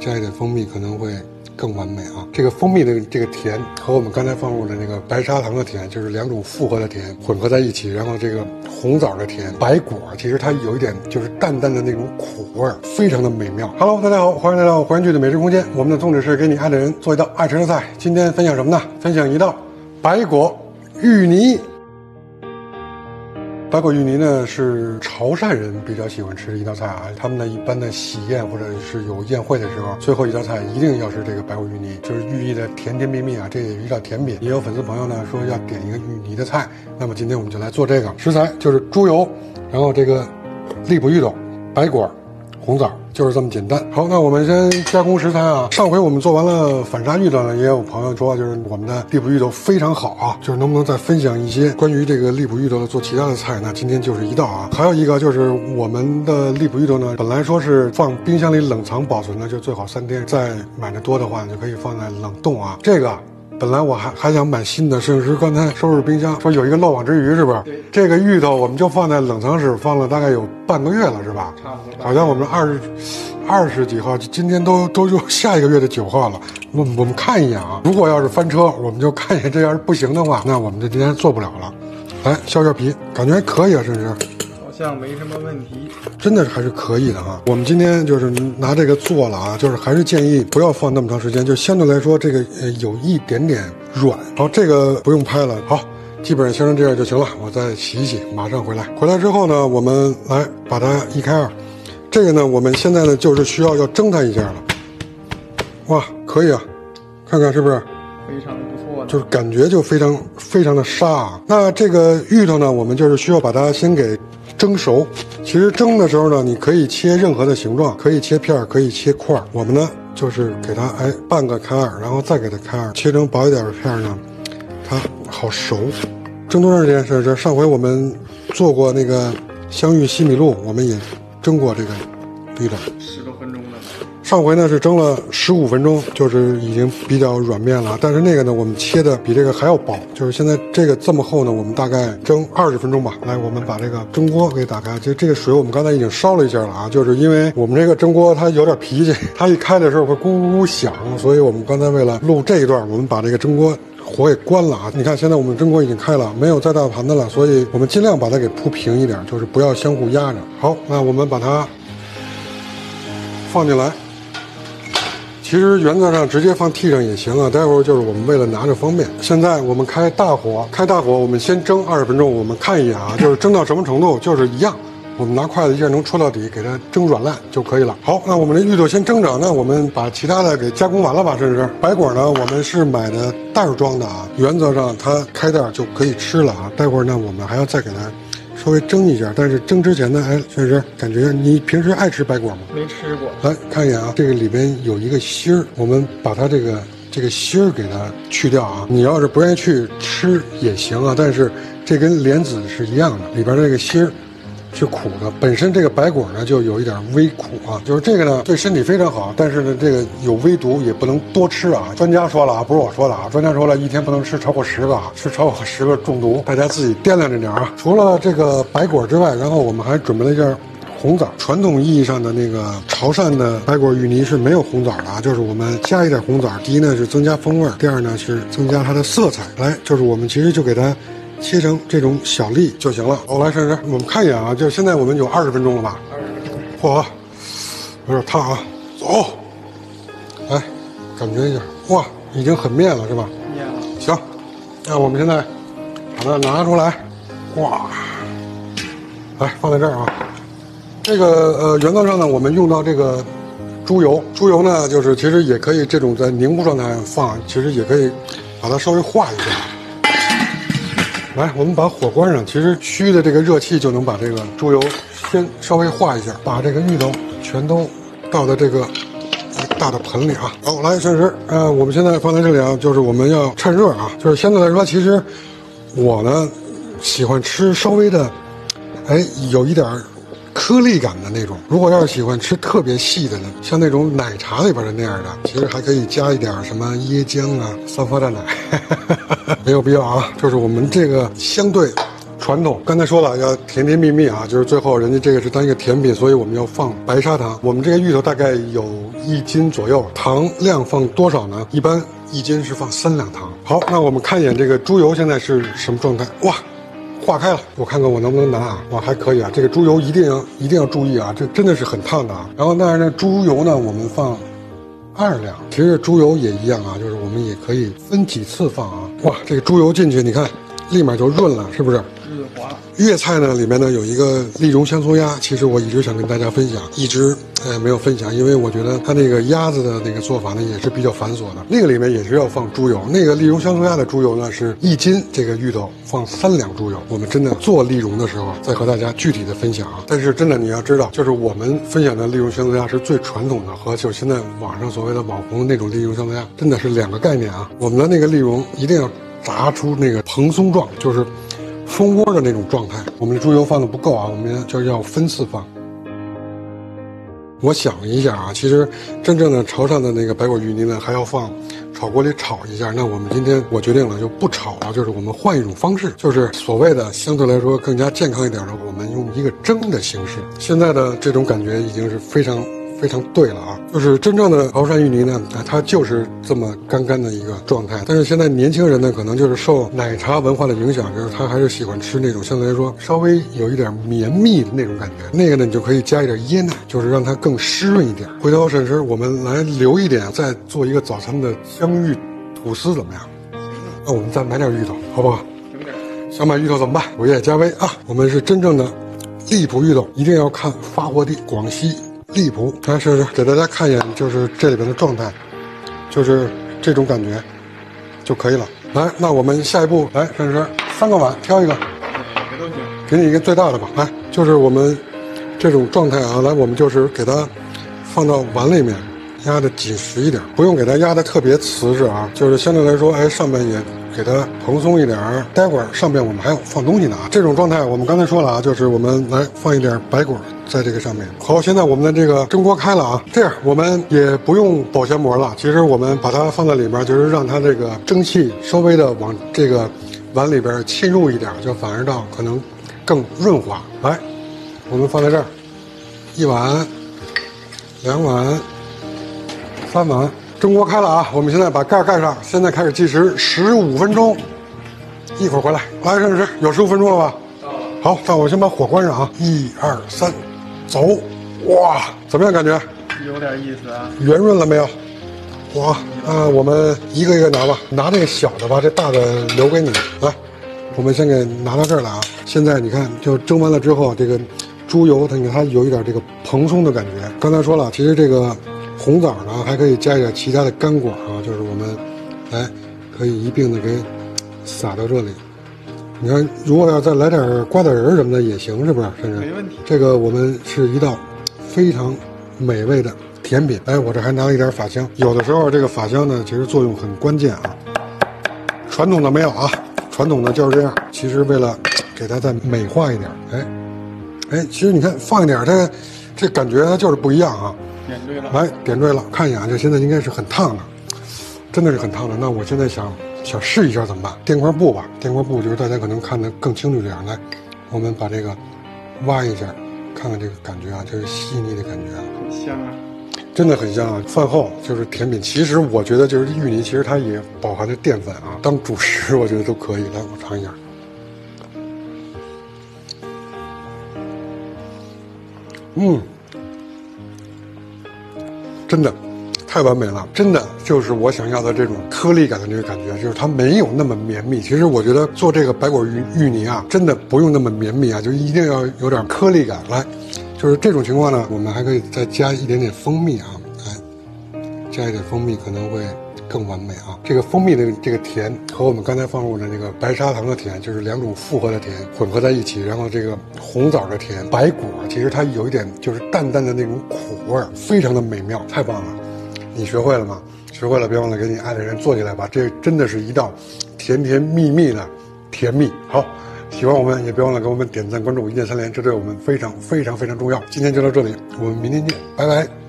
加一点蜂蜜可能会更完美啊！这个蜂蜜的这个甜和我们刚才放入的那个白砂糖的甜，就是两种复合的甜混合在一起，然后这个红枣的甜，白果其实它有一点就是淡淡的那种苦味，非常的美妙。Hello， 大家好，欢迎来到环剧的美食空间。我们的宗旨是给你爱的人做一道爱吃的菜。今天分享什么呢？分享一道白果芋泥。白果芋泥呢是潮汕人比较喜欢吃的一道菜啊，他们的一般的喜宴或者是有宴会的时候，最后一道菜一定要是这个白果芋泥，就是寓意的甜甜蜜蜜啊，这也是一道甜品。也有粉丝朋友呢说要点一个芋泥的菜，那么今天我们就来做这个。食材就是猪油，然后这个荔浦芋头、白果、红枣，就是这么简单。好，那我们先加工食材啊。上回我们做完了反沙芋头呢，也有朋友说就是我们的荔浦芋头非常好啊，就是能不能再分享一些关于这个荔浦芋头的做其他的菜？那今天就是一道啊。还有一个就是我们的荔浦芋头呢，本来说是放冰箱里冷藏保存的，就最好3天，再买的多的话就可以放在冷冻啊。这个本来我还想买新的，摄影师刚才收拾冰箱说有一个漏网之鱼，是不是？对，这个芋头我们就放在冷藏室放了大概有半个月了，是吧？差不多。好像我们二十几号，今天都下一个月的9号了。我们看一眼啊，如果要是翻车，我们就看一眼，这要是不行的话，那我们就今天做不了了。来削皮，感觉还可以啊，摄影师。好像没什么问题，真的还是可以的哈。我们今天就是拿这个做了啊，就是还是建议不要放那么长时间，就相对来说这个有一点点软。好，这个不用拍了，好，基本上切成这样就行了。我再洗一洗，马上回来。回来之后呢，我们来把它一开二。这个呢，我们现在呢就是需要蒸它一下了。哇，可以啊，看看是不是？非常不错的，就是感觉就非常的沙啊。那这个芋头呢，我们就是需要把它先给蒸熟。其实蒸的时候呢，你可以切任何的形状，可以切片，可以切块。我们呢就是给它半个开二，然后再给它开二，切成薄一点的片呢，它好熟。蒸多长时间？是上回我们做过那个香芋西米露，我们也蒸过这个芋头10多分钟了。上回呢是蒸了15分钟，就是已经比较软面了。但是那个呢，我们切的比这个还要薄，就是现在这个这么厚呢，我们大概蒸20分钟吧。来，我们把这个蒸锅给打开。这个水我们刚才已经烧了一下了啊，就是因为我们这个蒸锅它有点脾气，它一开的时候会咕咕咕响，所以我们刚才为了录这一段，我们把这个蒸锅火给关了啊！你看，现在我们蒸锅已经开了，没有再大盘子了，所以我们尽量把它给铺平一点，就是不要相互压着。好，那我们把它放进来。其实原则上直接放屉上也行啊，待会儿就是我们为了拿着方便。现在我们开大火，我们先蒸20分钟，我们看一眼啊，就是蒸到什么程度，就是一样。我们拿筷子一下能戳到底，给它蒸软烂就可以了。好，那我们的芋头先蒸着，那我们把其他的给加工完了吧？甚至白果呢，我们是买的袋装的啊，原则上它开袋就可以吃了啊。待会儿呢，我们还要再给它稍微蒸一下，但是蒸之前呢，确实感觉你平时爱吃白果吗？没吃过。来看一眼啊，这个里边有一个芯儿，我们把它这个芯儿给它去掉啊。你要是不愿意去吃也行啊，但是这跟莲子是一样的，里边这个芯儿是苦的，本身这个白果呢就有一点微苦啊，就是这个呢对身体非常好，但是呢这个有微毒，也不能多吃啊。专家说了啊，不是我说的啊，专家说了一天不能吃超过10个啊，吃超过10个中毒，大家自己掂量着点啊。除了这个白果之外，然后我们还准备了一件红枣。传统意义上的那个潮汕的白果芋泥是没有红枣的啊，就是我们加一点红枣，第一呢是增加风味，第二呢是增加它的色彩。来，就是我们其实就给它切成这种小粒就行了。好，来试试，我们看一眼啊，就现在我们有20分钟了吧？20分钟。嚯，有点烫啊。走，来，感觉一下，哇，已经很面了是吧？面了。行，那我们现在把它拿出来，哇，来放在这儿啊。这个原则上呢，我们用到这个猪油呢，就是其实也可以这种在凝固状态放，其实也可以把它稍微化一下。来，我们把火关上，其实虚的这个热气就能把这个猪油先稍微化一下，把这个芋头全都倒在这个大的盆里啊。好，来，确实，我们现在放在这里啊，就是我们要趁热啊，就是相对来说，其实我呢喜欢吃稍微的，有一点颗粒感的那种。如果要是喜欢吃特别细的呢，像那种奶茶里边的那样的，其实还可以加一点什么椰浆啊、三合蛋奶，没有必要啊。就是我们这个相对传统。刚才说了要甜甜蜜蜜啊，就是最后人家这个是当一个甜品，所以我们要放白砂糖。我们这个芋头大概有1斤左右，糖量放多少呢？一般1斤是放3两糖。好，那我们看一眼这个猪油现在是什么状态？哇，化开了，我看看我能不能拿啊？哇，还可以啊。这个猪油一定要注意啊，这真的是很烫的啊。然后但是呢，猪油呢我们放2两。其实猪油也一样啊，就是我们也可以分几次放啊。哇，这个猪油进去，你看，立马就润了，是不是？润滑。粤菜呢里面呢有一个丽蓉香酥鸭，其实我一直想跟大家分享，一直没有分享，因为我觉得它那个鸭子的那个做法呢也是比较繁琐的。那个里面也是要放猪油，那个丽蓉香酥鸭的猪油呢是1斤这个芋头放3两猪油。我们真的做丽蓉的时候再和大家具体的分享啊。但是真的你要知道，就是我们分享的丽蓉香酥鸭是最传统的，和就现在网上所谓的网红的那种丽蓉香酥鸭真的是2个概念啊。我们的那个丽蓉一定要炸出那个蓬松状，就是蜂窝的那种状态。我们的猪油放的不够啊，我们就要分次放。我想了一下啊，其实真正的潮汕的那个白果芋泥呢，还要放炒锅里炒一下。那我们今天我决定了就不炒了，就是我们换一种方式，就是所谓的相对来说更加健康一点的，我们用一个蒸的形式。现在的这种感觉已经是非常对了啊，就是真正的潮汕芋泥呢，它就是这么干干的一个状态。但是现在年轻人呢，可能就是受奶茶文化的影响，就是他还是喜欢吃那种相对来说稍微有一点绵密的那种感觉。那个呢，你就可以加一点椰奶，就是让它更湿润一点。回头婶婶，我们来留一点，再做一个早餐的香芋吐司怎么样？那我们再买点芋头，好不好？想买芋头怎么办？午夜加微啊！我们是真正的荔浦芋头，一定要看发货地广西荔浦。来，试试给大家看一眼，就是这里边的状态，就是这种感觉就可以了。来，那我们下一步来，试试3个碗挑一个，哪个都行，给你一个最大的吧。来，就是我们这种状态啊，来，我们就是给它放到碗里面，压得紧实一点，不用给它压得特别瓷实啊，就是相对来说，哎，上面也给它蓬松一点。待会儿上面我们还要放东西呢啊。这种状态我们刚才说了啊，就是我们来放一点白果在这个上面。好，现在我们的这个蒸锅开了啊，这样我们也不用保鲜膜了。其实我们把它放在里面，就是让它这个蒸汽稍微的往这个碗里边侵入一点，就反而到可能更润滑。来，我们放在这儿，1碗、2碗、3碗。蒸锅开了啊，我们现在把盖盖上，现在开始计时15分钟，一会儿回来。来，沈老师，有15分钟了吧？到了。好，那我先把火关上啊，1、2、3，走。哇，怎么样感觉？有点意思啊。圆润了没有？哇，我们一个一个拿吧，拿这个小的吧，这大的留给你。来，我们先给拿到这儿了啊。现在你看，就蒸完了之后，这个猪油它有一点这个蓬松的感觉。刚才说了，其实这个红枣呢，还可以加一点其他的干果啊，就是我们来可以一并的给撒到这里。你看，如果要再来点瓜子仁什么的也行，是不是？甚至没问题。这个我们是一道非常美味的甜品。哎，我这还拿了一点法香，有的时候这个法香呢，其实作用很关键啊。传统的没有啊，传统的就是这样。其实为了给它再美化一点，哎，其实你看放一点，这感觉它就是不一样啊。点对了，来点对了，看一眼，这现在应该是很烫的，真的是很烫的。那我现在想试一下怎么办？垫块布吧，垫块布就是大家可能看得更清楚这样。来，我们把这个挖一下，看看这个感觉啊，就是细腻的感觉啊，很香啊，真的很香啊。饭后就是甜品，其实我觉得就是芋泥，其实它也饱含着淀粉啊，当主食我觉得都可以。来，我尝一下。真的太完美了，真的就是我想要的这种颗粒感的这个感觉，就是它没有那么绵密。其实我觉得做这个白果芋泥啊，真的不用那么绵密啊，就一定要有点颗粒感。来，就是这种情况呢，我们还可以再加一点点蜂蜜啊，来加一点蜂蜜可能会更完美啊。这个蜂蜜的这个甜和我们刚才放入的那个白砂糖的甜，就是2种复合的甜混合在一起，然后这个红枣的甜，白果其实它有一点就是淡淡的那种苦味，非常的美妙，太棒了。你学会了吗？学会了别忘了给你爱的人做起来吧，这真的是一道甜甜蜜蜜的甜蜜。好，喜欢我们也别忘了给我们点赞关注，一键3连，这对我们非常重要。今天就到这里，我们明天见，拜拜。